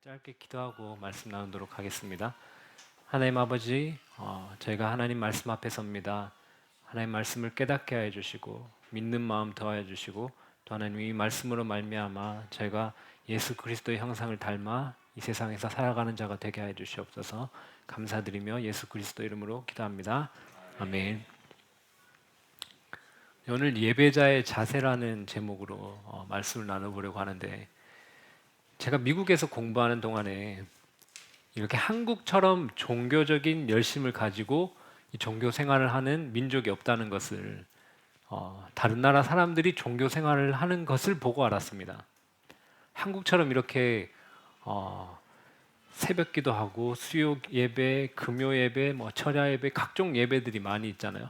짧게 기도하고 말씀 나누도록 하겠습니다. 하나님 아버지, 저희가 하나님 말씀 앞에 섭니다. 하나님 말씀을 깨닫게 하여 주시고 믿는 마음 더하여 주시고 또 하나님 이 말씀으로 말미암아 저희가 예수 그리스도의 형상을 닮아 이 세상에서 살아가는 자가 되게 하여 주시옵소서. 감사드리며 예수 그리스도 이름으로 기도합니다. 아멘. 오늘 예배자의 자세라는 제목으로 말씀을 나눠보려고 하는데, 제가 미국에서 공부하는 동안에 이렇게 한국처럼 종교적인 열심을 가지고 이 종교 생활을 하는 민족이 없다는 것을, 다른 나라 사람들이 종교 생활을 하는 것을 보고 알았습니다. 한국처럼 이렇게 새벽 기도하고 수요 예배, 금요 예배, 철야 예배, 각종 예배들이 많이 있잖아요.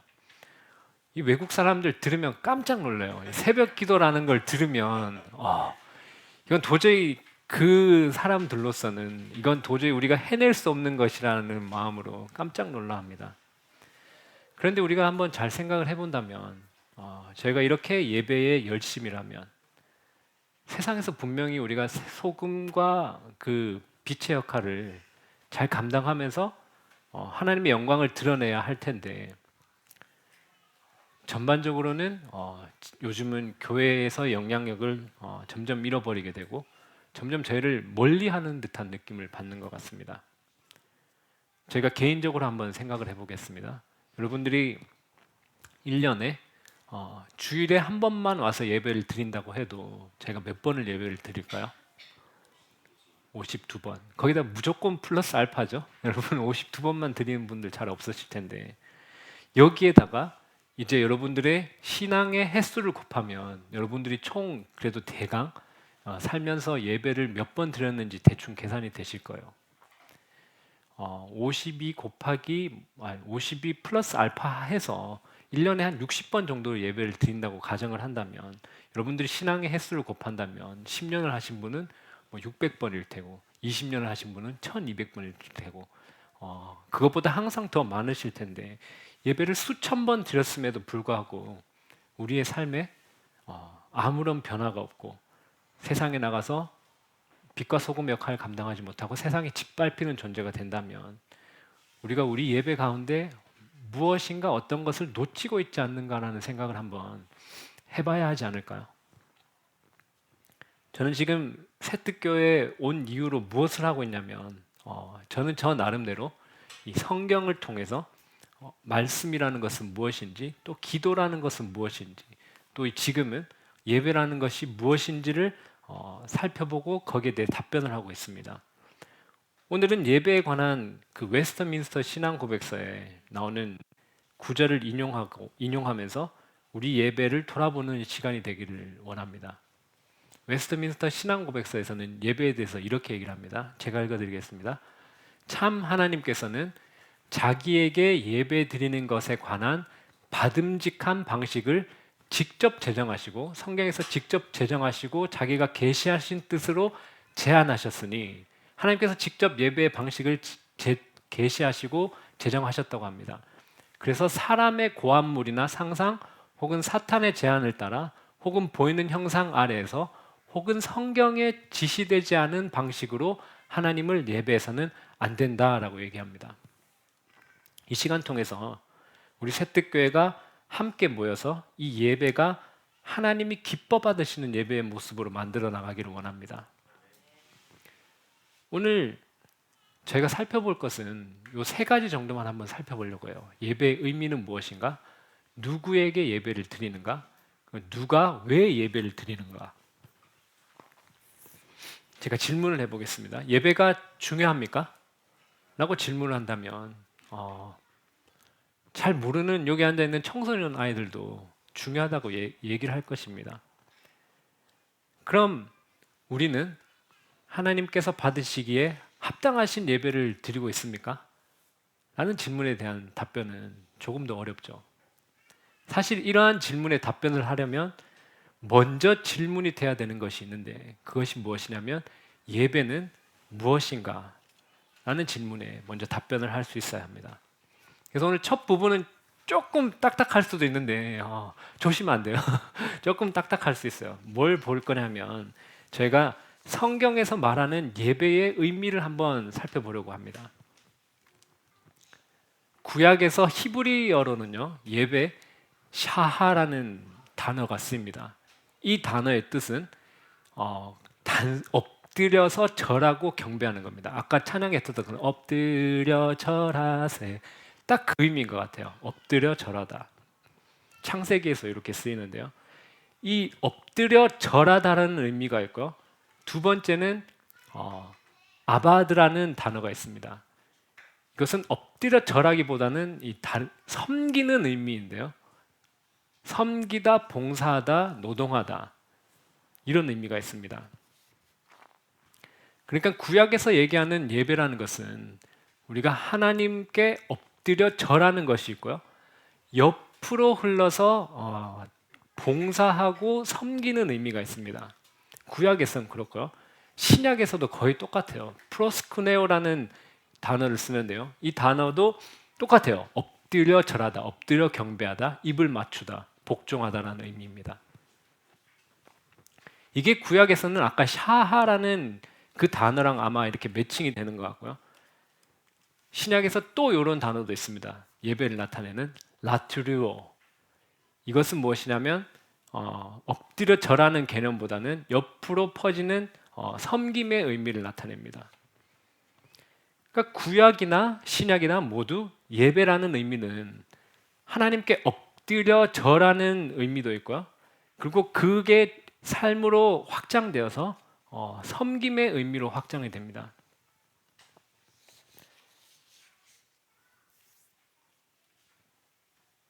이 외국 사람들 들으면 깜짝 놀라요. 새벽 기도라는 걸 들으면 이건 도저히 그 사람들로서는 이건 도저히 우리가 해낼 수 없는 것이라는 마음으로 깜짝 놀라합니다. 그런데 우리가 한번 잘 생각을 해본다면, 저희가 이렇게 예배에 열심이라면 세상에서 분명히 우리가 소금과 그 빛의 역할을 잘 감당하면서 하나님의 영광을 드러내야 할 텐데, 전반적으로는 요즘은 교회에서 영향력을 점점 잃어버리게 되고 점점 저희를 멀리하는 듯한 느낌을 받는 것 같습니다. 제가 개인적으로 한번 생각을 해보겠습니다. 여러분들이 1년에 주일에 한 번만 와서 예배를 드린다고 해도 제가 몇 번을 예배를 드릴까요? 52번. 거기다 무조건 플러스 알파죠. 여러분 52번만 드리는 분들 잘 없으실 텐데, 여기에다가 이제 여러분들의 신앙의 횟수를 곱하면 여러분들이 총 그래도 대강 살면서 예배를 몇 번 드렸는지 대충 계산이 되실 거예요. 52 플러스 알파 해서 1년에 한 60번 정도 예배를 드린다고 가정을 한다면, 여러분들이 신앙의 횟수를 곱한다면 10년을 하신 분은 600번일 테고 20년을 하신 분은 1200번일 테고 그것보다 항상 더 많으실 텐데, 예배를 수천 번 드렸음에도 불구하고 우리의 삶에 아무런 변화가 없고 세상에 나가서 빛과 소금 역할을 감당하지 못하고 세상에 짓밟히는 존재가 된다면, 우리가 우리 예배 가운데 무엇인가 어떤 것을 놓치고 있지 않는가라는 생각을 한번 해봐야 하지 않을까요? 저는 지금 새뜻교회에 온 이후로 무엇을 하고 있냐면, 저는 저 나름대로 이 성경을 통해서 말씀이라는 것은 무엇인지, 또 기도라는 것은 무엇인지, 또 지금은 예배라는 것이 무엇인지를 살펴보고 거기에 대해 답변을 하고 있습니다. 오늘은 예배에 관한 그 웨스트민스터 신앙 고백서에 나오는 구절을 인용하면서 우리 예배를 돌아보는 시간이 되기를 원합니다. 웨스트민스터 신앙 고백서에서는 예배에 대해서 이렇게 얘기를 합니다. 제가 읽어드리겠습니다. 참 하나님께서는 자기에게 예배 드리는 것에 관한 받음직한 방식을 직접 제정하시고, 성경에서 직접 제정하시고 자기가 계시하신 뜻으로 제안하셨으니, 하나님께서 직접 예배의 방식을 계시하시고 제정하셨다고 합니다. 그래서 사람의 고안물이나 상상 혹은 사탄의 제안을 따라 혹은 보이는 형상 아래에서 혹은 성경에 지시되지 않은 방식으로 하나님을 예배해서는 안 된다라고 얘기합니다. 이 시간 통해서 우리 새뜻교회가 함께 모여서 이 예배가 하나님이 기뻐 받으시는 예배의 모습으로 만들어 나가기를 원합니다. 오늘 저희가 살펴볼 것은 이 세 가지 정도만 한번 살펴보려고 해요. 예배의 의미는 무엇인가? 누구에게 예배를 드리는가? 누가 왜 예배를 드리는가? 제가 질문을 해보겠습니다. 예배가 중요합니까? 라고 질문을 한다면 잘 모르는 여기 앉아있는 청소년 아이들도 중요하다고 얘기를 할 것입니다. 그럼 우리는 하나님께서 받으시기에 합당하신 예배를 드리고 있습니까? 라는 질문에 대한 답변은 조금 더 어렵죠. 사실 이러한 질문에 답변을 하려면 먼저 질문이 돼야 되는 것이 있는데, 그것이 무엇이냐면 예배는 무엇인가? 라는 질문에 먼저 답변을 할 수 있어야 합니다. 그래서 오늘 첫 부분은 조금 딱딱할 수도 있는데 조심하면 안 돼요. 조금 딱딱할 수 있어요. 뭘 볼 거냐면, 저희가 성경에서 말하는 예배의 의미를 한번 살펴보려고 합니다. 구약에서 히브리어로는요, 예배 샤하라는 단어가 쓰입니다. 이 단어의 뜻은 엎드려서 절하고 경배하는 겁니다. 아까 찬양했던 그 엎드려 절하세, 딱 그 의미인 것 같아요. 엎드려 절하다. 창세기에서 이렇게 쓰이는데요. 이 엎드려 절하다라는 의미가 있고요. 두 번째는 아바드라는 단어가 있습니다. 이것은 엎드려 절하기보다는 섬기는 의미인데요. 섬기다, 봉사하다, 노동하다, 이런 의미가 있습니다. 그러니까 구약에서 얘기하는 예배라는 것은 우리가 하나님께 엎드려 절하는 것이 있고요, 옆으로 흘러서 봉사하고 섬기는 의미가 있습니다. 구약에서는 그렇고요, 신약에서도 거의 똑같아요. 프로스쿠네오라는 단어를 쓰는데요, 이 단어도 똑같아요. 엎드려 절하다, 엎드려 경배하다, 입을 맞추다, 복종하다라는 의미입니다. 이게 구약에서는 아까 샤하라는 그 단어랑 아마 이렇게 매칭이 되는 것 같고요, 신약에서 또 이런 단어도 있습니다. 예배를 나타내는 라트르오. 이것은 무엇이냐면 엎드려 절하는 개념보다는 옆으로 퍼지는 섬김의 의미를 나타냅니다. 그러니까 구약이나 신약이나 모두 예배라는 의미는 하나님께 엎드려 절하는 의미도 있고요, 그리고 그게 삶으로 확장되어서 섬김의 의미로 확장이 됩니다.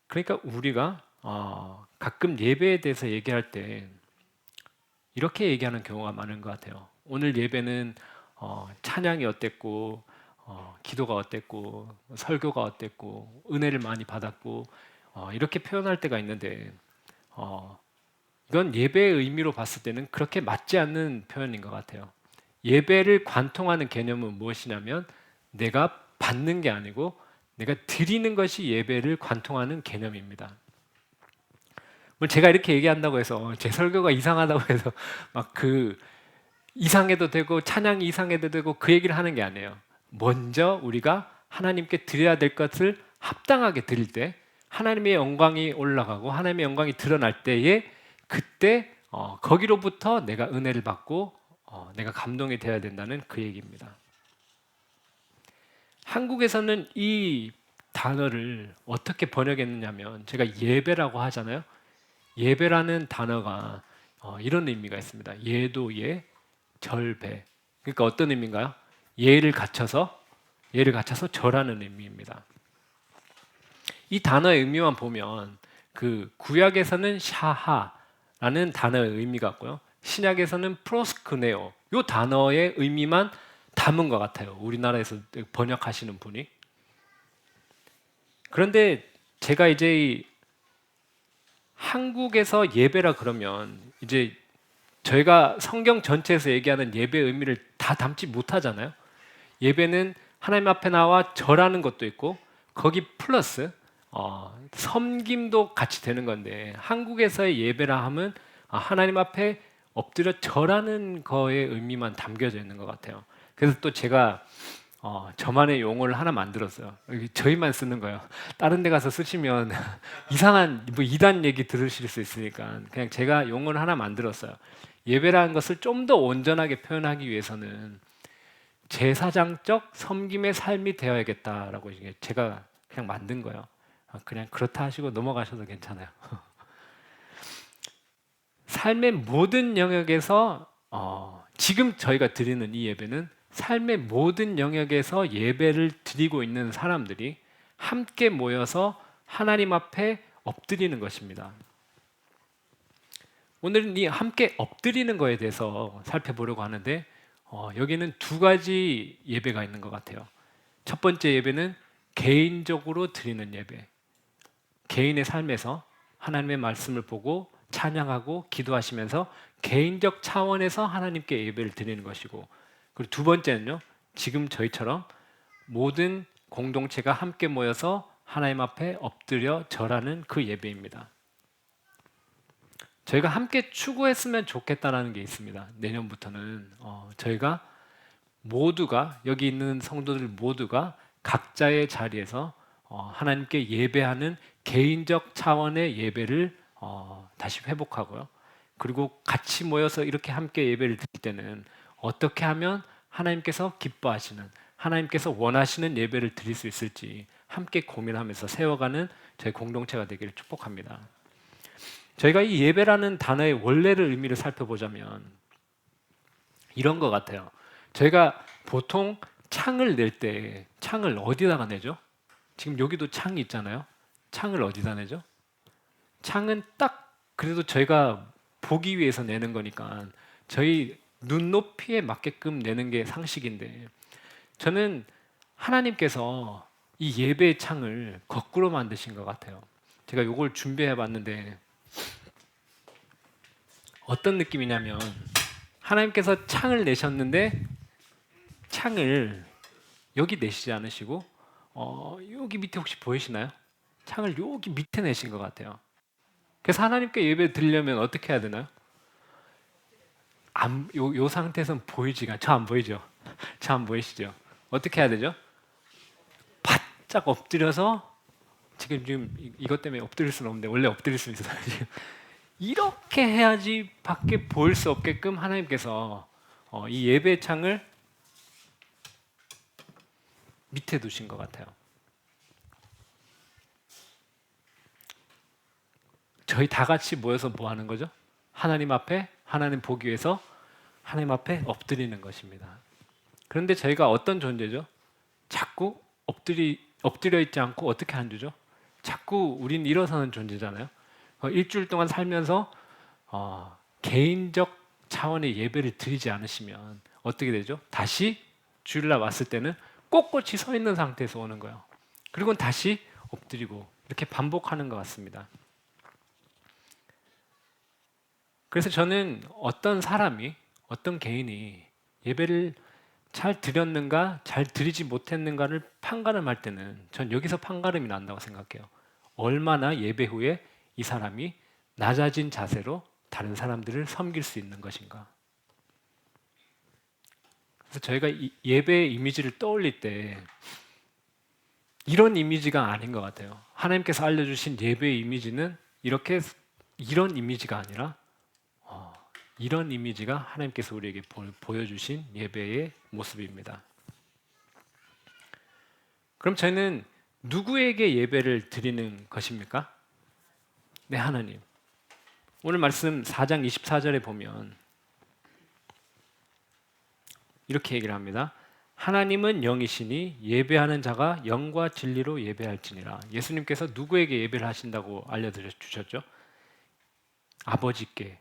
그러니까 우리가 가끔 예배에 대해서 얘기할 때 이렇게 얘기하는 경우가 많은 것 같아요. 오늘 예배는 찬양이 어땠고, 기도가 어땠고, 설교가 어땠고, 은혜를 많이 받았고, 이렇게 표현할 때가 있는데 이건 예배의 의미로 봤을 때는 그렇게 맞지 않는 표현인 것 같아요. 예배를 관통하는 개념은 무엇이냐면 내가 받는 게 아니고 내가 드리는 것이 예배를 관통하는 개념입니다. 제가 이렇게 얘기한다고 해서 제 설교가 이상하다고 해서 막 그 이상해도 되고 찬양이 이상해도 되고 그 얘기를 하는 게 아니에요. 먼저 우리가 하나님께 드려야 될 것을 합당하게 드릴 때 하나님의 영광이 올라가고 하나님의 영광이 드러날 때에 그때 거기로부터 내가 은혜를 받고 내가 감동이 되어야 된다는 그 얘기입니다. 한국에서는 이 단어를 어떻게 번역했느냐면 제가 예배라고 하잖아요. 예배라는 단어가 이런 의미가 있습니다. 예도 예, 절배. 그러니까 어떤 의미인가요? 예를 갖춰서 절하는 의미입니다. 이 단어의 의미만 보면 그 구약에서는 샤하라는 단어의 의미가 있고요, 신약에서는 프로스크네오, 이 단어의 의미만 담은 것 같아요. 우리나라에서 번역하시는 분이. 그런데 제가 이제 한국에서 예배라 그러면 이제 저희가 성경 전체에서 얘기하는 예배의 의미를 다 담지 못하잖아요. 예배는 하나님 앞에 나와 절하는 것도 있고 거기 플러스 섬김도 같이 되는 건데, 한국에서의 예배라 하면 하나님 앞에 엎드려 절하는 거의 의미만 담겨져 있는 것 같아요. 그래서 또 제가 저만의 용어를 하나 만들었어요. 저희만 쓰는 거예요. 다른 데 가서 쓰시면 이상한 뭐 이단 얘기 들으실 수 있으니까 그냥 제가 용어를 하나 만들었어요. 예배라는 것을 좀 더 온전하게 표현하기 위해서는 제사장적 섬김의 삶이 되어야겠다라고 제가 그냥 만든 거예요. 그냥 그렇다 하시고 넘어가셔도 괜찮아요. 삶의 모든 영역에서 지금 저희가 드리는 이 예배는 삶의 모든 영역에서 예배를 드리고 있는 사람들이 함께 모여서 하나님 앞에 엎드리는 것입니다. 오늘은 이 함께 엎드리는 거에 대해서 살펴보려고 하는데 여기는 두 가지 예배가 있는 것 같아요. 첫 번째 예배는 개인적으로 드리는 예배. 개인의 삶에서 하나님의 말씀을 보고 찬양하고 기도하시면서 개인적 차원에서 하나님께 예배를 드리는 것이고, 그리고 두 번째는요, 지금 저희처럼 모든 공동체가 함께 모여서 하나님 앞에 엎드려 절하는 그 예배입니다. 저희가 함께 추구했으면 좋겠다라는 게 있습니다. 내년부터는 저희가 모두가 여기 있는 성도들 모두가 각자의 자리에서 하나님께 예배하는 개인적 차원의 예배를 다시 회복하고요. 그리고 같이 모여서 이렇게 함께 예배를 드릴 때는 어떻게 하면 하나님께서 기뻐하시는, 하나님께서 원하시는 예배를 드릴 수 있을지 함께 고민하면서 세워가는 저희 공동체가 되기를 축복합니다. 저희가 이 예배라는 단어의 원래를 의미를 살펴보자면 이런 것 같아요. 저희가 보통 창을 낼 때 창을 어디다가 내죠? 지금 여기도 창이 있잖아요. 창을 어디다 내죠? 창은 딱 그래도 저희가 보기 위해서 내는 거니까 저희 눈높이에 맞게끔 내는 게 상식인데, 저는 하나님께서 이 예배의 창을 거꾸로 만드신 것 같아요. 제가 이걸 준비해 봤는데 어떤 느낌이냐면, 하나님께서 창을 내셨는데 창을 여기 내시지 않으시고 여기 밑에 혹시 보이시나요? 창을 여기 밑에 내신 것 같아요. 그래서 하나님께 예배 드리려면 어떻게 해야 되나요? 요 상태에서는 보이지가, 저 안 보이죠? 저 안 보이시죠? 어떻게 해야 되죠? 바짝 엎드려서, 지금 이것 때문에 엎드릴 수는 없는데 원래 엎드릴 수 있어요. 지금 이렇게 해야지 밖에 보일 수 없게끔 하나님께서 이 예배 창을 밑에 두신 것 같아요. 저희 다 같이 모여서 뭐 하는 거죠? 하나님 앞에, 하나님 보기 위해서 하나님 앞에 엎드리는 것입니다. 그런데 저희가 어떤 존재죠? 자꾸 엎드려 있지 않고 어떻게 앉죠? 자꾸 우린 일어서는 존재잖아요. 일주일 동안 살면서 개인적 차원의 예배를 드리지 않으시면 어떻게 되죠? 다시 주일날 왔을 때는 꼿꼿이 서 있는 상태에서 오는 거예요. 그리고 다시 엎드리고 이렇게 반복하는 것 같습니다. 그래서 저는 어떤 사람이, 어떤 개인이 예배를 잘 드렸는가, 잘 드리지 못했는가를 판가름할 때는 전 여기서 판가름이 난다고 생각해요. 얼마나 예배 후에 이 사람이 낮아진 자세로 다른 사람들을 섬길 수 있는 것인가. 그래서 저희가 예배의 이미지를 떠올릴 때 이런 이미지가 아닌 것 같아요. 하나님께서 알려주신 예배의 이미지는 이런 이미지가 아니라 이런 이미지가 하나님께서 우리에게 보여주신 예배의 모습입니다. 그럼 저희는 누구에게 예배를 드리는 것입니까? 네, 하나님. 오늘 말씀 4장 24절에 보면 이렇게 얘기를 합니다. 하나님은 영이시니 예배하는 자가 영과 진리로 예배할지니라. 예수님께서 누구에게 예배를 하신다고 알려주셨죠? 아버지께.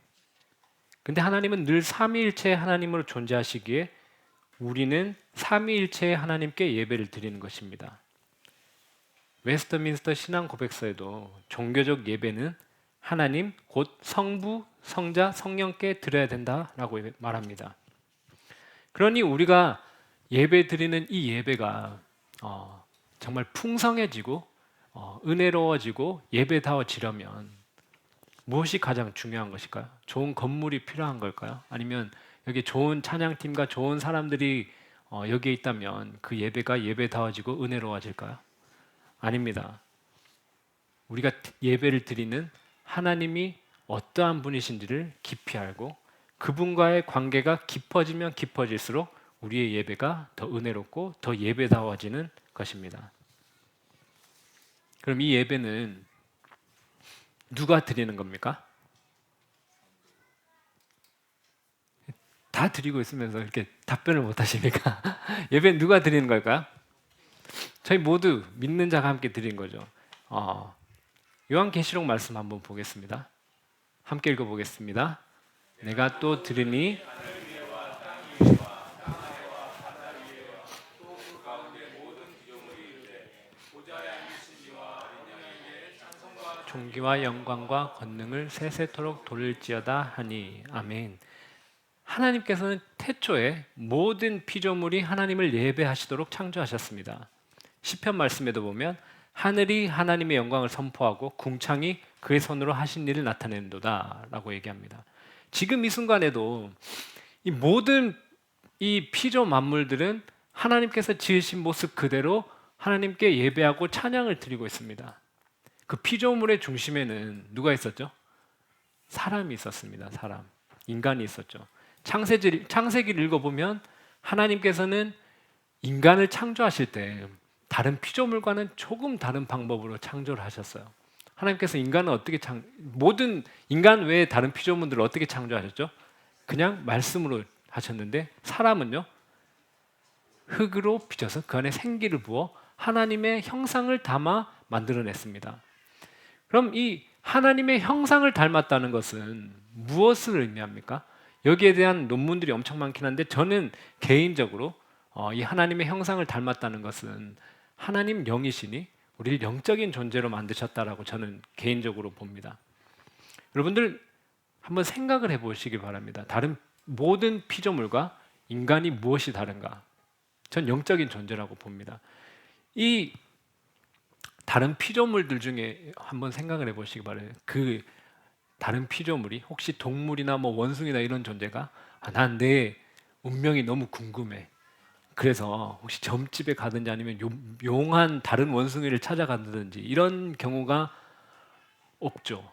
근데 하나님은 늘 삼위일체의 하나님으로 존재하시기에 우리는 삼위일체의 하나님께 예배를 드리는 것입니다. 웨스트민스터 신앙 고백서에도 종교적 예배는 하나님 곧 성부, 성자, 성령께 드려야 된다라고 말합니다. 그러니 우리가 예배 드리는 이 예배가 정말 풍성해지고 은혜로워지고 예배다워지려면 무엇이 가장 중요한 것일까요? 좋은 건물이 필요한 걸까요? 아니면 여기 좋은 찬양팀과 좋은 사람들이 여기에 있다면 그 예배가 예배다워지고 은혜로워질까요? 아닙니다. 우리가 예배를 드리는 하나님이 어떠한 분이신지를 깊이 알고 그분과의 관계가 깊어지면 깊어질수록 우리의 예배가 더 은혜롭고 더 예배다워지는 것입니다. 그럼 이 예배는 누가 드리는 겁니까? 다 드리고 있으면서 이렇게 답변을 못 하십니까? 예배는 누가 드리는 걸까요? 저희 모두 믿는 자가 함께 드린 거죠. 요한계시록 말씀 한번 보겠습니다. 함께 읽어보겠습니다. 내가 또 들으니 존귀와 영광과 권능을 세세토록 돌릴지어다 하니 아멘. 하나님께서는 태초에 모든 피조물이 하나님을 예배하시도록 창조하셨습니다. 시편 말씀에도 보면 하늘이 하나님의 영광을 선포하고 궁창이 그의 손으로 하신 일을 나타낸도다 라고 얘기합니다. 지금 이 순간에도 이 모든 이 피조 만물들은 하나님께서 지으신 모습 그대로 하나님께 예배하고 찬양을 드리고 있습니다. 그 피조물의 중심에는 누가 있었죠? 사람이 있었습니다. 사람, 인간이 있었죠. 창세기를 읽어보면 하나님께서는 인간을 창조하실 때 다른 피조물과는 조금 다른 방법으로 창조를 하셨어요. 하나님께서 인간은 모든 인간 외에 다른 피조물들을 어떻게 창조하셨죠? 그냥 말씀으로 하셨는데 사람은요, 흙으로 빚어서 그 안에 생기를 부어 하나님의 형상을 담아 만들어냈습니다. 그럼 이 하나님의 형상을 닮았다는 것은 무엇을 의미합니까? 여기에 대한 논문들이 엄청 많긴 한데 저는 개인적으로 이 하나님의 형상을 닮았다는 것은 하나님 영이시니 우리를 영적인 존재로 만드셨다라고 저는 개인적으로 봅니다. 여러분들 한번 생각을 해보시기 바랍니다. 다른 모든 피조물과 인간이 무엇이 다른가? 전 영적인 존재라고 봅니다. 이 다른 피조물들 중에 한번 생각을 해보시기 바라요. 그 다른 피조물이 혹시 동물이나 뭐 원숭이나 이런 존재가 난 내 운명이 너무 궁금해. 그래서 혹시 점집에 가든지 아니면 용한 다른 원숭이를 찾아가든지 이런 경우가 없죠.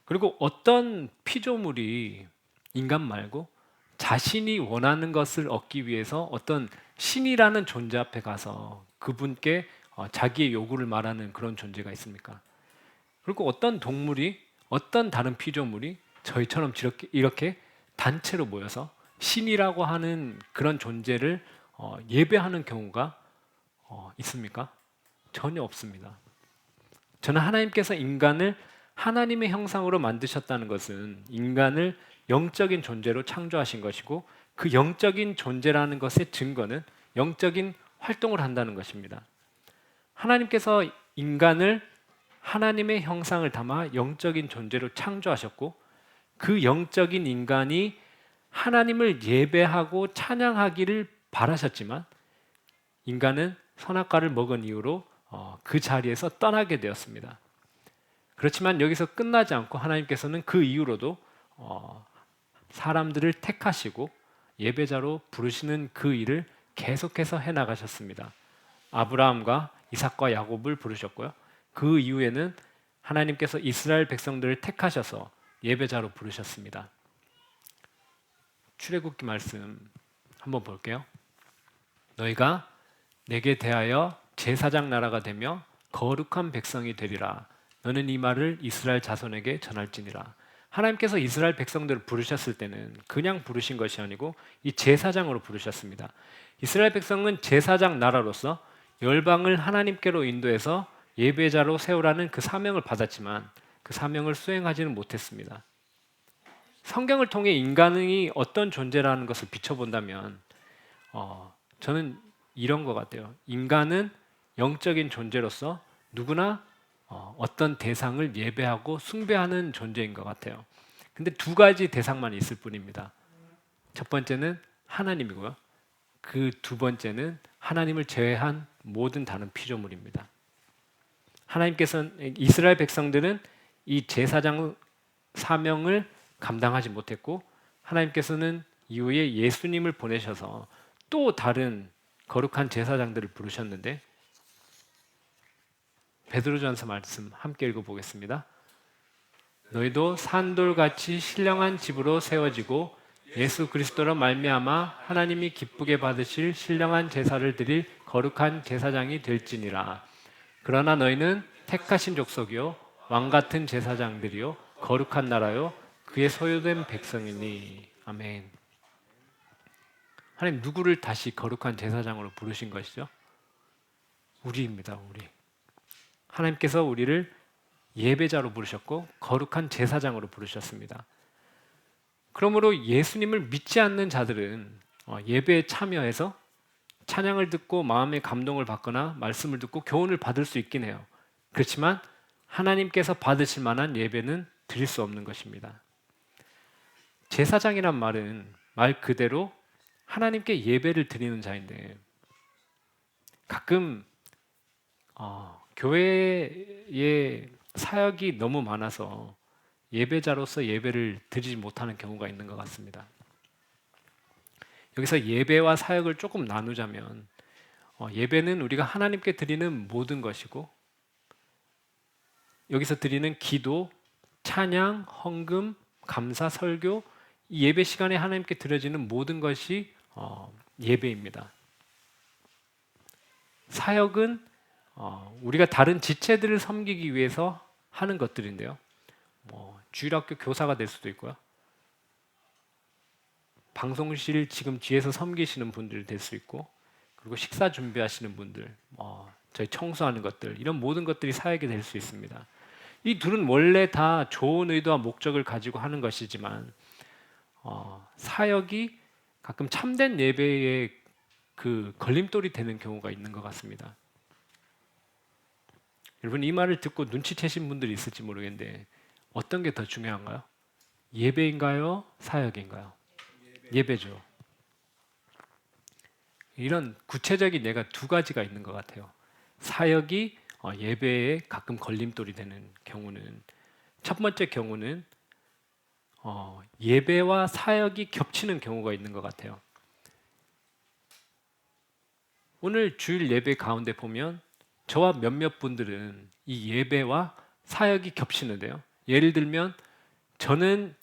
그리고 어떤 피조물이 인간 말고 자신이 원하는 것을 얻기 위해서 어떤 신이라는 존재 앞에 가서 그분께 자기의 요구를 말하는 그런 존재가 있습니까? 그리고 어떤 동물이 어떤 다른 피조물이 저희처럼 이렇게 단체로 모여서 신이라고 하는 그런 존재를 예배하는 경우가 있습니까? 전혀 없습니다. 저는 하나님께서 인간을 하나님의 형상으로 만드셨다는 것은 인간을 영적인 존재로 창조하신 것이고 그 영적인 존재라는 것의 증거는 영적인 활동을 한다는 것입니다. 하나님께서 인간을 하나님의 형상을 담아 영적인 존재로 창조하셨고 그 영적인 인간이 하나님을 예배하고 찬양하기를 바라셨지만 인간은 선악과를 먹은 이후로 그 자리에서 떠나게 되었습니다. 그렇지만 여기서 끝나지 않고 하나님께서는 그 이후로도 사람들을 택하시고 예배자로 부르시는 그 일을 계속해서 해나가셨습니다. 아브라함과 이삭과 야곱을 부르셨고요. 그 이후에는 하나님께서 이스라엘 백성들을 택하셔서 예배자로 부르셨습니다. 출애굽기 말씀 한번 볼게요. 너희가 내게 대하여 제사장 나라가 되며 거룩한 백성이 되리라. 너는 이 말을 이스라엘 자손에게 전할지니라. 하나님께서 이스라엘 백성들을 부르셨을 때는 그냥 부르신 것이 아니고 이 제사장으로 부르셨습니다. 이스라엘 백성은 제사장 나라로서 열방을 하나님께로 인도해서 예배자로 세우라는 그 사명을 받았지만 그 사명을 수행하지는 못했습니다. 성경을 통해 인간이 어떤 존재라는 것을 비춰본다면 저는 이런 것 같아요. 인간은 영적인 존재로서 누구나 어떤 대상을 예배하고 숭배하는 존재인 것 같아요. 근데 두 가지 대상만 있을 뿐입니다. 첫 번째는 하나님이고요. 그 두 번째는 하나님을 제외한 모든 다른 피조물입니다. 하나님께서는 이스라엘 백성들은 이 제사장 사명을 감당하지 못했고 하나님께서는 이후에 예수님을 보내셔서 또 다른 거룩한 제사장들을 부르셨는데 베드로전서 말씀 함께 읽어보겠습니다. 너희도 산돌같이 신령한 집으로 세워지고 예수 그리스도로 말미암아 하나님이 기쁘게 받으실 신령한 제사를 드릴 거룩한 제사장이 될지니라. 그러나 너희는 택하신 족속이요 왕같은 제사장들이요 거룩한 나라요 그의 소유된 백성이니. 아멘. 하나님 누구를 다시 거룩한 제사장으로 부르신 것이죠? 우리입니다. 우리. 하나님께서 우리를 예배자로 부르셨고 거룩한 제사장으로 부르셨습니다. 그러므로 예수님을 믿지 않는 자들은 예배에 참여해서 찬양을 듣고 마음의 감동을 받거나 말씀을 듣고 교훈을 받을 수 있긴 해요. 그렇지만 하나님께서 받으실 만한 예배는 드릴 수 없는 것입니다. 제사장이란 말은 말 그대로 하나님께 예배를 드리는 자인데 가끔 교회에 사역이 너무 많아서 예배자로서 예배를 드리지 못하는 경우가 있는 것 같습니다. 여기서 예배와 사역을 조금 나누자면 예배는 우리가 하나님께 드리는 모든 것이고 여기서 드리는 기도, 찬양, 헌금, 감사, 설교 이 예배 시간에 하나님께 드려지는 모든 것이 예배입니다. 사역은 우리가 다른 지체들을 섬기기 위해서 하는 것들인데요. 주일학교 교사가 될 수도 있고요. 방송실 지금 뒤에서 섬기시는 분들 될 수 있고, 그리고 식사 준비하시는 분들, 저희 청소하는 것들 이런 모든 것들이 사역이 될 수 있습니다. 이 둘은 원래 다 좋은 의도와 목적을 가지고 하는 것이지만 사역이 가끔 참된 예배의 그 걸림돌이 되는 경우가 있는 것 같습니다. 여러분 이 말을 듣고 눈치채신 분들이 있을지 모르겠는데 어떤 게 더 중요한가요? 예배인가요? 사역인가요? 예배죠. 이런 구체적인 예가 두 가지가 있는 것 같아요. 사역이 예배에 가끔 걸림돌이 되는 경우는 첫 번째 경우는 예배와 사역이 겹치는 경우가 있는 것 같아요. 오늘 주일 예배 가운데 보면 저와 몇몇 분들은 이 예배와 사역이 겹치는데요. 예를 들면 저는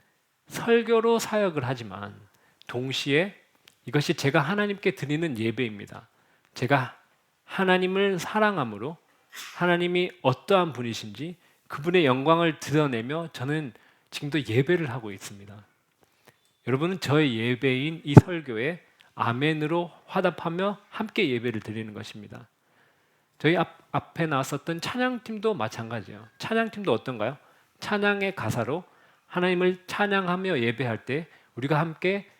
설교로 사역을 하지만 동시에 이것이 제가 하나님께 드리는 예배입니다. 제가 하나님을 사랑함으로 하나님이 어떠한 분이신지 그분의 영광을 드러내며 저는 지금도 예배를 하고 있습니다. 여러분은 저의 예배인 이 설교에 아멘으로 화답하며 함께 예배를 드리는 것입니다. 저희 앞에 나왔었던 찬양팀도 마찬가지예요. 찬양팀도 어떤가요? 찬양의 가사로 하나님을 찬양하며 예배할 때 우리가 함께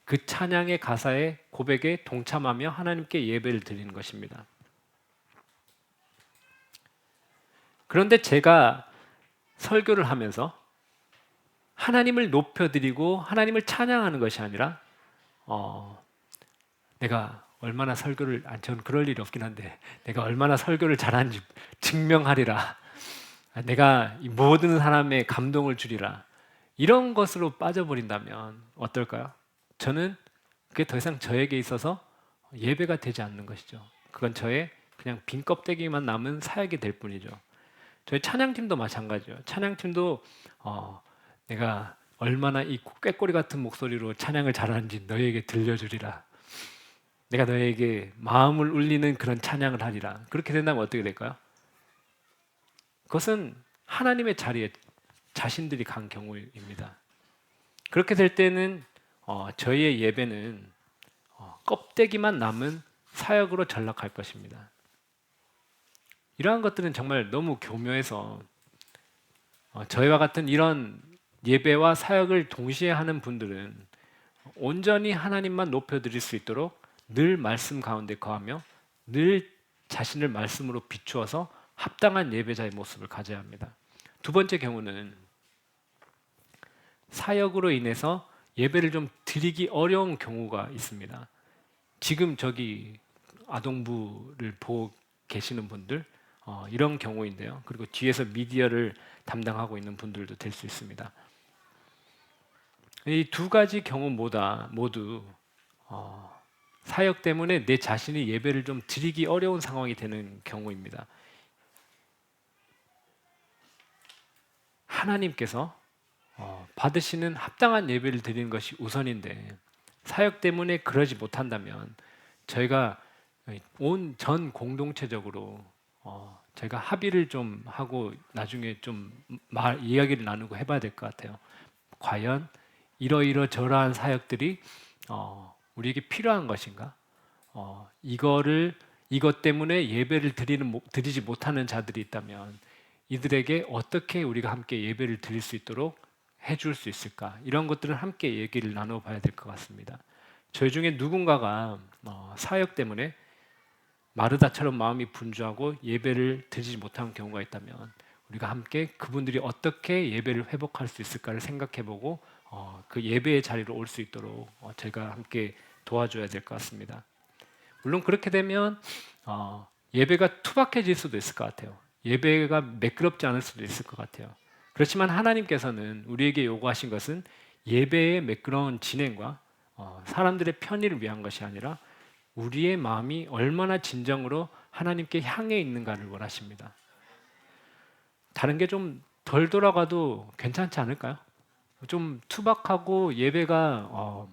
그 찬양의 가사의 고백에 동참하며 하나님께 예배를 드리는 것입니다. 그런데 제가 설교를 하면서 하나님을 높여드리고 하나님을 찬양하는 것이 아니라 내가 얼마나 설교를 저는 그럴 일이 없긴 한데 내가 얼마나 설교를 잘하는지 증명하리라. 내가 이 모든 사람의 감동을 주리라. 이런 것으로 빠져버린다면 어떨까요? 저는 그게 더 이상 저에게 있어서 예배가 되지 않는 것이죠. 그건 저의 그냥 빈 껍데기만 남은 사역이 될 뿐이죠. 저희 찬양팀도 마찬가지예요. 찬양팀도 내가 얼마나 이 꾀꼬리 같은 목소리로 찬양을 잘하는지 너희에게 들려주리라. 내가 너희에게 마음을 울리는 그런 찬양을 하리라. 그렇게 된다면 어떻게 될까요? 그것은 하나님의 자리에 자신들이 간 경우입니다. 그렇게 될 때는 저희의 예배는 껍데기만 남은 사역으로 전락할 것입니다. 이러한 것들은 정말 너무 교묘해서 저희와 같은 이런 예배와 사역을 동시에 하는 분들은 온전히 하나님만 높여드릴 수 있도록 늘 말씀 가운데 거하며 늘 자신을 말씀으로 비추어서 합당한 예배자의 모습을 가져야 합니다. 두 번째 경우는 사역으로 인해서 예배를 좀 드리기 어려운 경우가 있습니다. 지금 저기 아동부를 보고 계시는 분들 이런 경우인데요. 그리고 뒤에서 미디어를 담당하고 있는 분들도 될 수 있습니다. 이 두 가지 경우 모두 사역 때문에 내 자신이 예배를 좀 드리기 어려운 상황이 되는 경우입니다. 하나님께서 받으시는 합당한 예배를 드리는 것이 우선인데 사역 때문에 그러지 못한다면 저희가 온 전 공동체적으로 저희가 합의를 좀 하고 나중에 좀 이야기를 나누고 해봐야 될 것 같아요. 과연 이러저러한 사역들이 우리에게 필요한 것인가? 이것 때문에 예배를 드리지 못하는 자들이 있다면 이들에게 어떻게 우리가 함께 예배를 드릴 수 있도록 해줄 수 있을까? 이런 것들을 함께 얘기를 나눠봐야 될 것 같습니다. 저희 중에 누군가가 사역 때문에 마르다처럼 마음이 분주하고 예배를 드리지 못하는 경우가 있다면 우리가 함께 그분들이 어떻게 예배를 회복할 수 있을까를 생각해보고 그 예배의 자리로 올 수 있도록 제가 함께 도와줘야 될 것 같습니다. 물론 그렇게 되면 예배가 투박해질 수도 있을 것 같아요. 예배가 매끄럽지 않을 수도 있을 것 같아요. 그렇지만 하나님께서는 우리에게 요구하신 것은 예배의 매끄러운 진행과 사람들의 편의를 위한 것이 아니라 우리의 마음이 얼마나 진정으로 하나님께 향해 있는가를 원하십니다. 다른 게 좀 덜 돌아가도 괜찮지 않을까요? 좀 투박하고 예배가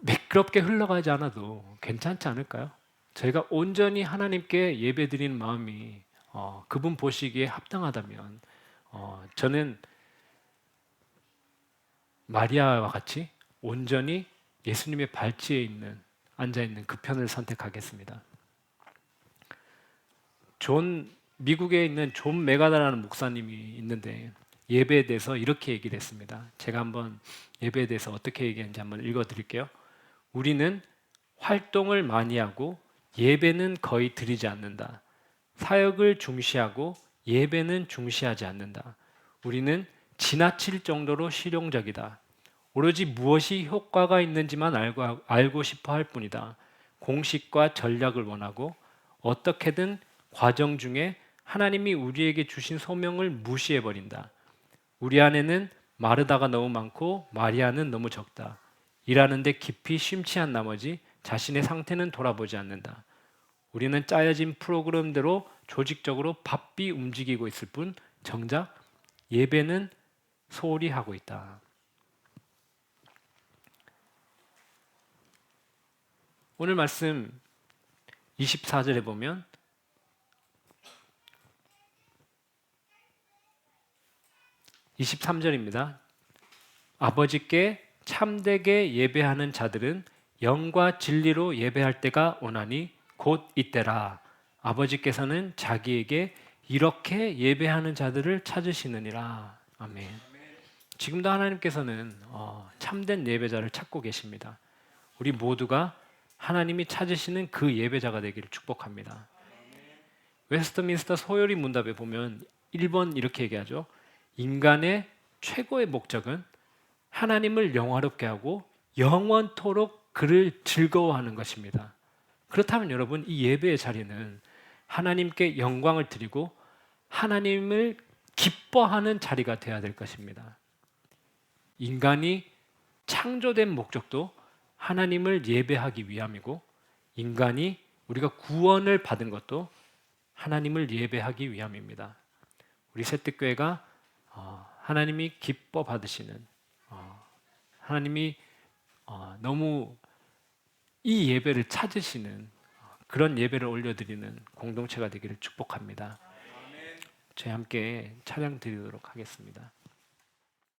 매끄럽게 흘러가지 않아도 괜찮지 않을까요? 저희가 온전히 하나님께 예배드리는 마음이 그분 보시기에 합당하다면 저는 마리아와 같이 온전히 예수님의 발치에 있는 앉아 있는 그 편을 선택하겠습니다. 미국에 있는 존 메가다라는 목사님이 있는데 예배에 대해서 이렇게 얘기를 했습니다. 제가 한번 예배에 대해서 어떻게 얘기했는지 한번 읽어드릴게요. 우리는 활동을 많이 하고 예배는 거의 드리지 않는다. 사역을 중시하고 예배는 중시하지 않는다. 우리는 지나칠 정도로 실용적이다. 오로지 무엇이 효과가 있는지만 알고 싶어 할 뿐이다. 공식과 전략을 원하고 어떻게든 과정 중에 하나님이 우리에게 주신 소명을 무시해버린다. 우리 안에는 마르다가 너무 많고 마리아는 너무 적다. 일하는데 깊이 심취한 나머지 자신의 상태는 돌아보지 않는다. 우리는 짜여진 프로그램대로 조직적으로 바삐 움직이고 있을 뿐 정작 예배는 소홀히 하고 있다. 오늘 말씀 24절에 보면 23절입니다. 아버지께 참되게 예배하는 자들은 영과 진리로 예배할 때가 오나니 곧 이때라. 아버지께서는 자기에게 이렇게 예배하는 자들을 찾으시느니라. 아멘. 지금도 하나님께서는 참된 예배자를 찾고 계십니다. 우리 모두가 하나님이 찾으시는 그 예배자가 되기를 축복합니다. 웨스트민스터 소요리 문답에 보면 1번 이렇게 얘기하죠. 인간의 최고의 목적은 하나님을 영화롭게 하고 영원토록 그를 즐거워하는 것입니다. 그렇다면 여러분, 이 예배의 자리는 하나님께 영광을 드리고 하나님을 기뻐하는 자리가 되어야 될 것입니다. 인간이 창조된 목적도 하나님을 예배하기 위함이고 인간이 우리가 구원을 받은 것도 하나님을 예배하기 위함입니다. 우리 새뜻교회가 하나님이 기뻐 받으시는 하나님이 너무 이 예배를 찾으시는 그런 예배를 올려드리는 공동체가 되기를 축복합니다. 저희 함께 찬양 드리도록 하겠습니다.